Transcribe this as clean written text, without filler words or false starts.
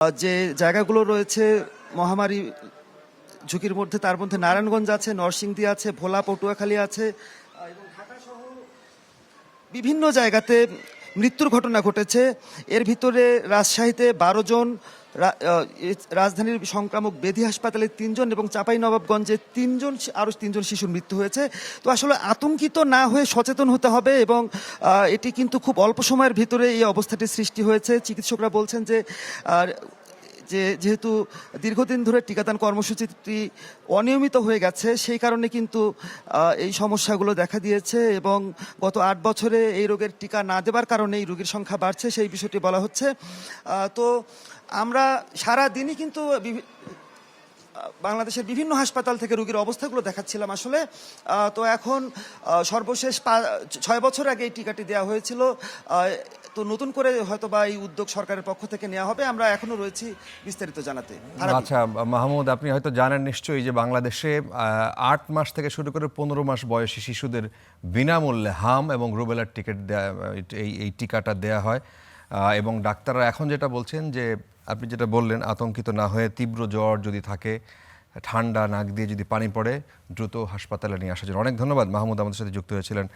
যে জায়গাগুলো রয়েছে মহামারী ঝুঁকির মধ্যে, তার মধ্যে নারায়ণগঞ্জ আছে, নরসিংদী আছে, ভোলা, পটুয়াখালী আছে এবং ঢাকা সহ বিভিন্ন জায়গাতে মৃত্যুর ঘটনা ঘটেছে। এর ভিতরে রাজশাহীতে 12 জন, রাজধানীর সংক্রামক বেধি হাসপাতালে 3 জন এবং চাঁপাইনবাবগঞ্জে 3 জন, আরও 3 জন শিশুর মৃত্যু হয়েছে। তো আসলে আতঙ্কিত না হয়ে সচেতন হতে হবে এবং এটি কিন্তু খুব অল্প সময়ের ভিতরে এই অবস্থাটি সৃষ্টি হয়েছে। চিকিৎসকরা বলছেন যে যেহেতু দীর্ঘদিন ধরে টিকাদান কর্মসূচিটি অনিয়মিত হয়ে গেছে, সেই কারণে কিন্তু এই সমস্যাগুলো দেখা দিয়েছে এবং গত 8 বছরে এই রোগের টিকা না দেবার কারণে এই রোগীর সংখ্যা বাড়ছে, সেই বিষয়টি বলা হচ্ছে। তো আমরা সারা দিনই কিন্তু বাংলাদেশের বিভিন্ন হাসপাতাল থেকে রোগীর অবস্থাগুলো দেখাচ্ছিলাম আসলে। তো এখন সর্বশেষ 6 বছর আগে এই টিকাটি দেওয়া হয়েছিল। তো নতুন করে হয়তো বা এই উদ্যোগ সরকারের পক্ষ থেকে নেওয়া হবে। আমরা এখনো রয়েছি বিস্তারিত জানাতে। আচ্ছা মাহমুদ, আপনি হয়তো জানেন নিশ্চয়ই যে বাংলাদেশে 8 মাস থেকে শুরু করে 15 মাস বয়সী শিশুদের বিনামূল্যে হাম এবং রুবেলার টিকিট এই টিকাটা দেয়া হয়। এবং ডাক্তাররা এখন যেটা বলছেন যে আপনি যেটা বললেন, আতঙ্কিত না হয়ে তীব্র জ্বর যদি থাকে, ঠান্ডা নাক দিয়ে যদি পানি পড়ে, দ্রুত হাসপাতালে নিয়ে আসার জন্য। অনেক ধন্যবাদ মাহমুদ, আমাদের সাথে যুক্ত হয়েছিলেন।